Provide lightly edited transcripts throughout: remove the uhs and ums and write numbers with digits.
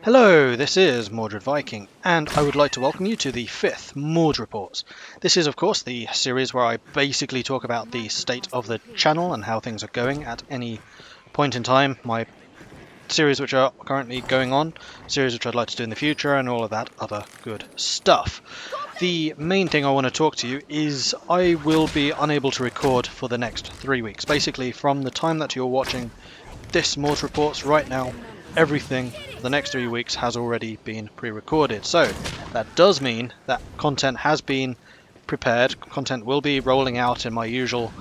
Hello, this is Mordred Viking, and I would like to welcome you to the 5th Mord Reports. This is, of course, the series where I basically talk about the state of the channel and how things are going at any point in time, my series which are currently going on, series which I'd like to do in the future, and all of that other good stuff. The main thing I want to talk to you is I will be unable to record for the next 3 weeks. Basically, from the time that you're watching this Mord Reports right now, everything for the next 3 weeks has already been pre-recorded. So that does mean that content has been prepared. Content will be rolling out in my usual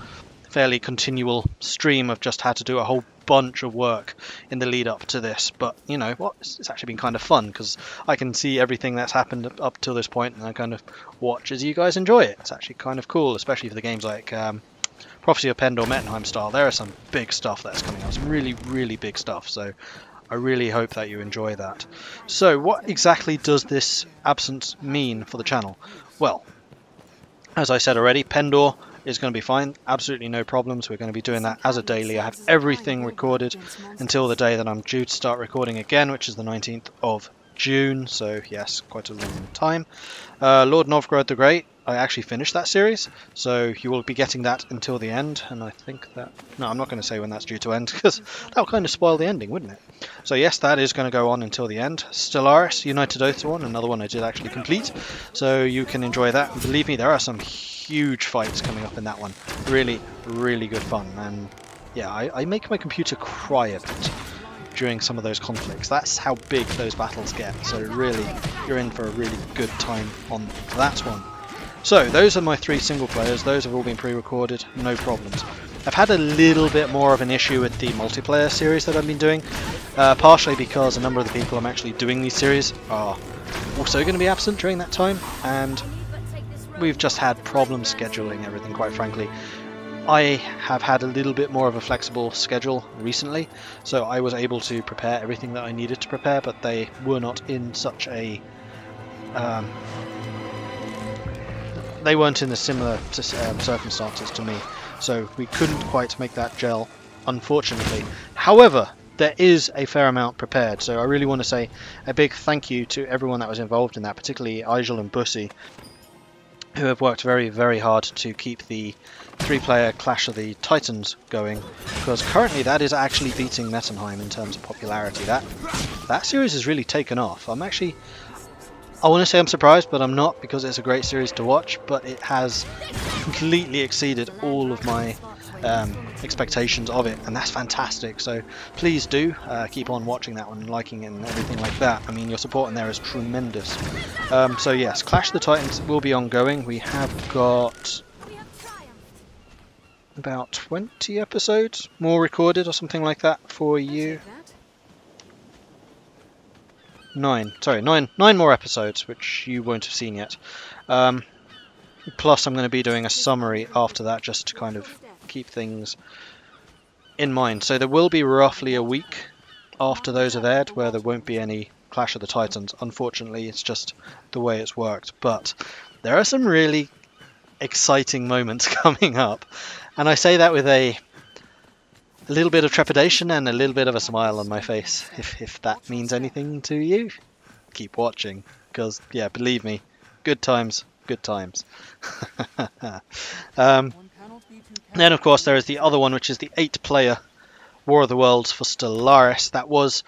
fairly continual stream. I've just had to do a whole bunch of work in the lead up to this, but you know what, it's actually been kind of fun because I can see everything that's happened up till this point, and I kind of watch as you guys enjoy it. It's actually kind of cool, especially for the games like Prophecy of Pendor, Mettenheim style. There is some big stuff that's coming out, some really big stuff, so I really hope that you enjoy that. So what exactly does this absence mean for the channel? Well, as I said already, Pendor is going to be fine, absolutely no problems. We're going to be doing that as a daily. I have everything recorded until the day that I'm due to start recording again, which is the 19th of June, so yes, quite a long time. Lord Novgorod the Great, I actually finished that series, so you will be getting that until the end, and I think that... No, I'm not going to say when that's due to end, because that will kind of spoil the ending, wouldn't it? So yes, that is going to go on until the end. Stellaris, United Oaths one, another one I did actually complete, so you can enjoy that. And believe me, there are some huge fights coming up in that one. Really good fun, and yeah, I make my computer cry a bit during some of those conflicts. That's how big those battles get, so really, you're in for a really good time on that one. So, those are my 3 single players. Those have all been pre-recorded, no problems. I've had a little bit more of an issue with the multiplayer series that I've been doing, partially because a number of the people I'm actually doing these series are also going to be absent during that time, and we've just had problems scheduling everything, quite frankly. I have had a little bit more of a flexible schedule recently, so I was able to prepare everything that I needed to prepare, but they were not in such a... they weren't in the similar circumstances to me, so we couldn't quite make that gel, unfortunately. However, there is a fair amount prepared, so I really want to say a big thank you to everyone that was involved in that, particularly Igel and Bussy, who have worked very hard to keep the 3-player Clash of the Titans going, because currently that is actually beating Mettenheim in terms of popularity. That series has really taken off. I want to say I'm surprised, but I'm not, because it's a great series to watch, but it has completely exceeded all of my expectations of it, and that's fantastic. So please do keep on watching that one and liking it and everything like that. I mean, your support in there is tremendous. So yes, Clash of the Titans will be ongoing. We have got about 20 episodes more recorded or something like that for you. 9 more episodes, which you won't have seen yet. Plus I'm going to be doing a summary after that, just to kind of keep things in mind. So there will be roughly a week after those have aired where there won't be any Clash of the Titans. Unfortunately, it's just the way it's worked. But there are some really exciting moments coming up, and I say that with a little bit of trepidation and a little bit of a smile on my face. If that means anything to you, keep watching, because yeah, believe me, good times. Then of course there is the other one, which is the 8-player War of the Worlds for Stellaris. That was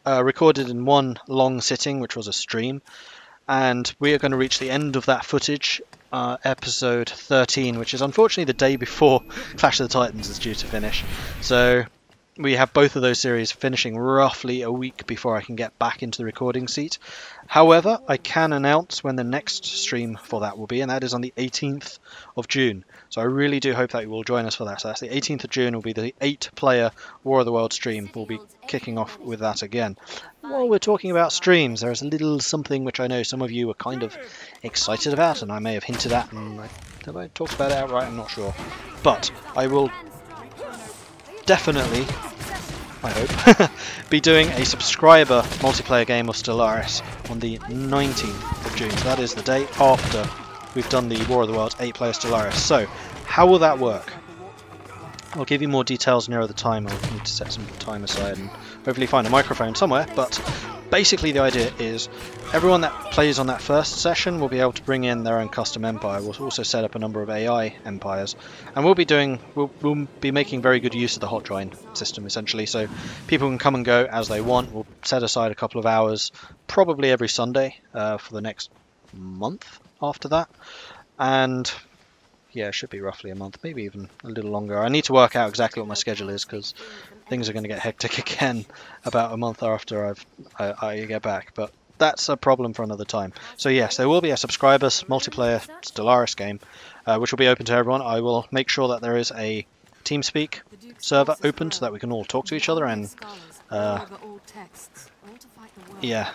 recorded in one long sitting, which was a stream, and we are going to reach the end of that footage, episode 13, which is unfortunately the day before Clash of the Titans is due to finish. So we have both of those series finishing roughly a week before I can get back into the recording seat. However, I can announce when the next stream for that will be, and that is on the 18th of June. So I really do hope that you will join us for that. So that's the 18th of June will be the 8-player War of the World stream. We'll be kicking off with that again. While we're talking about streams, there's a little something which I know some of you are kind of excited about, and I may have hinted at, and have I talked about it outright? I'm not sure. But I will definitely, I hope, be doing a subscriber multiplayer game of Stellaris on the 19th of June. So that is the day after we've done the War of the Worlds 8-player Stellaris. So how will that work? I'll give you more details nearer the time. I'll need to set some time aside and hopefully find a microphone somewhere. But basically the idea is everyone that plays on that first session will be able to bring in their own custom empire. We'll also set up a number of AI empires, and we'll be making very good use of the hot join system essentially, so people can come and go as they want. We'll set aside a couple of hours probably every Sunday for the next month after that, and yeah, it should be roughly a month, maybe even a little longer. I need to work out exactly what my schedule is because things are going to get hectic again about a month after I get back, but that's a problem for another time. So yes, there will be a subscribers multiplayer Stellaris game, which will be open to everyone. I will make sure that there is a TeamSpeak server open so that we can all talk to each other and yeah,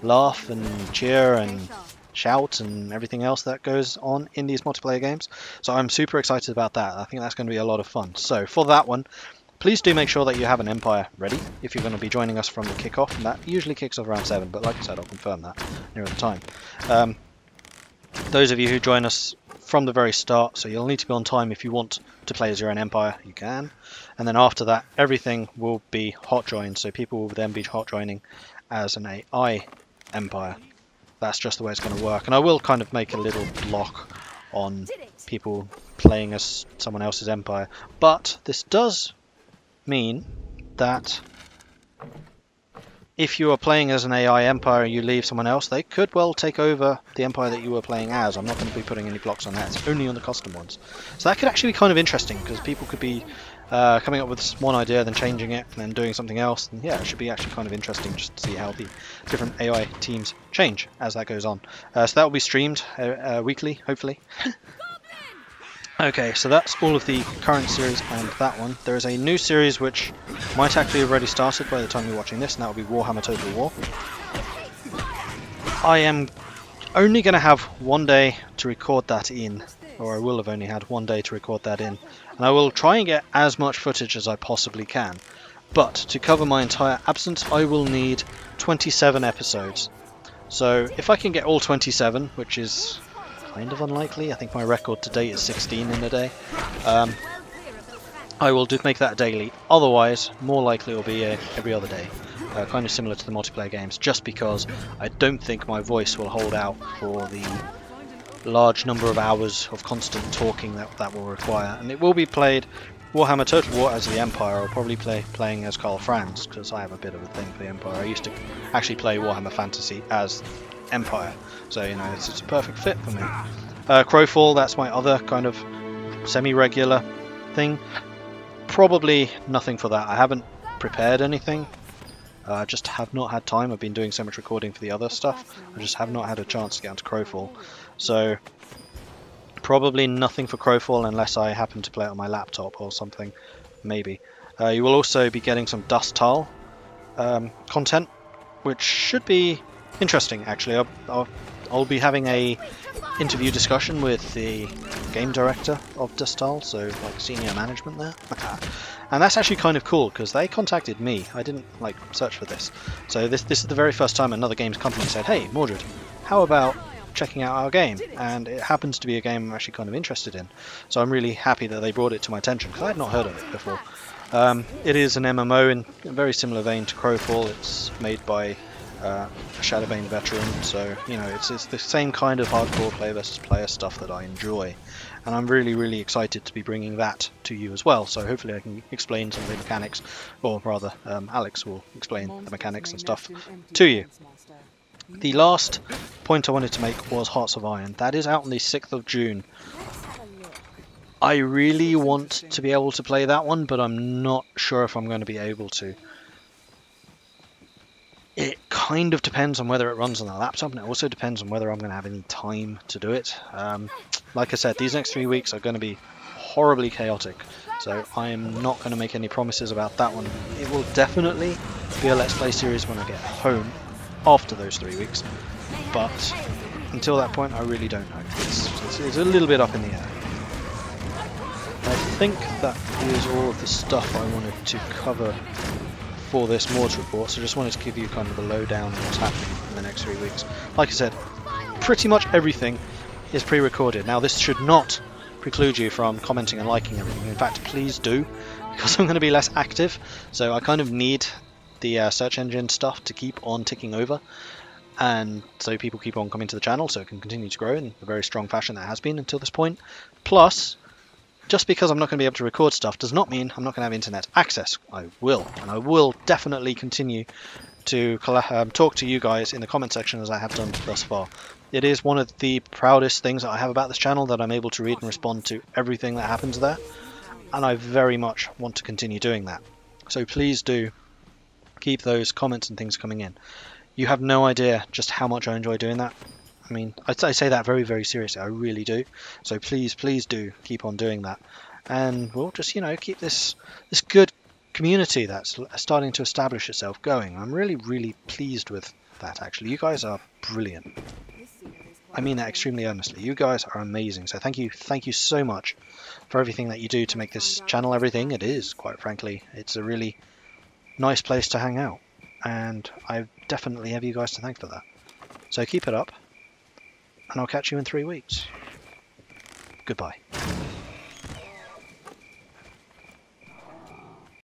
laugh and cheer and shout and everything else that goes on in these multiplayer games. So I'm super excited about that. I think that's going to be a lot of fun. So for that one, please do make sure that you have an empire ready if you're going to be joining us from the kickoff, and that usually kicks off around 7, but like I said, I'll confirm that near the time. Those of you who join us from the very start, so you'll need to be on time if you want to play as your own empire, you can. And then after that, everything will be hot joined, so people will then be hot joining as an AI empire. That's just the way it's going to work, and I will kind of make a little block on people playing as someone else's empire, but this does mean that if you are playing as an AI empire and you leave someone else, they could well take over the empire that you were playing as. I'm not going to be putting any blocks on that, it's only on the custom ones. So that could actually be kind of interesting, because people could be coming up with one idea, then changing it, and then doing something else. And yeah, it should be actually kind of interesting just to see how the different AI teams change as that goes on. So that will be streamed weekly, hopefully. Okay, so that's all of the current series and that one. There is a new series which might actually have already started by the time you're watching this, and that will be Warhammer Total War. I am only going to have one day to record that in, or I will have only had one day to record that in, and I will try and get as much footage as I possibly can. But to cover my entire absence, I will need 27 episodes. So if I can get all 27, which is kind of unlikely, I think my record to date is 16 in a day, I will make that daily. Otherwise, more likely it will be every other day, kind of similar to the multiplayer games, just because I don't think my voice will hold out for the large number of hours of constant talking that will require. And it will be played Warhammer Total War as the Empire. I'll probably playing as Karl Franz, because I have a bit of a thing for the Empire. I used to actually play Warhammer Fantasy as Empire, so you know, it's a perfect fit for me. Crowfall, that's my other kind of semi-regular thing. Probably nothing for that. I haven't prepared anything. I just have not had time. I've been doing so much recording for the other stuff. I just have not had a chance to get onto Crowfall. So probably nothing for Crowfall unless I happen to play it on my laptop or something, maybe. You will also be getting some Dusttal content, which should be interesting actually. I'll be having a interview discussion with the game director of Dusttal, so like senior management there. And that's actually kind of cool because they contacted me. I didn't like search for this. So this is the very first time another games company said, "Hey Mordred, how about checking out our game?" And it happens to be a game I'm actually kind of interested in. So I'm really happy that they brought it to my attention because I had not heard of it before. It is an MMO in a very similar vein to Crowfall. It's made by a Shadowbane veteran, so you know it's the same kind of hardcore player versus player stuff that I enjoy, and I'm really excited to be bringing that to you as well. So hopefully I can explain some of the mechanics, or rather Alex will explain the mechanics and stuff to you. The last point I wanted to make was Hearts of Iron. That is out on the 6th of June. I really want to be able to play that one, but I'm not sure if I'm going to be able to. It kind of depends on whether it runs on the laptop, and it also depends on whether I'm going to have any time to do it. Like I said, these next 3 weeks are going to be horribly chaotic, so I'm not going to make any promises about that one. It will definitely be a Let's Play series when I get home after those 3 weeks, but until that point I really don't know. It's a little bit up in the air. I think that is all of the stuff I wanted to cover for this Mords report, so just wanted to give you kind of the lowdown on what's happening in the next 3 weeks. Like I said, pretty much everything is pre-recorded. Now this should not preclude you from commenting and liking everything. In fact, please do, because I'm going to be less active, so I kind of need the search engine stuff to keep on ticking over, and so people keep on coming to the channel so it can continue to grow in a very strong fashion that has been until this point. Plus, just because I'm not going to be able to record stuff does not mean I'm not going to have internet access. I will, and I will definitely continue to talk to you guys in the comment section as I have done thus far. It is one of the proudest things that I have about this channel, that I'm able to read and respond to everything that happens there, and I very much want to continue doing that. So please do keep those comments and things coming in. You have no idea just how much I enjoy doing that. I mean, I say that very, very seriously. I really do. So please, please do keep on doing that, and we'll just, you know, keep this good community that's starting to establish itself going. I'm really, really pleased with that. Actually, you guys are brilliant. I mean that extremely earnestly. You guys are amazing. So thank you so much for everything that you do to make this channel everything it is. Quite frankly, it's a really nice place to hang out, and I definitely have you guys to thank for that. So keep it up, and I'll catch you in 3 weeks. Goodbye.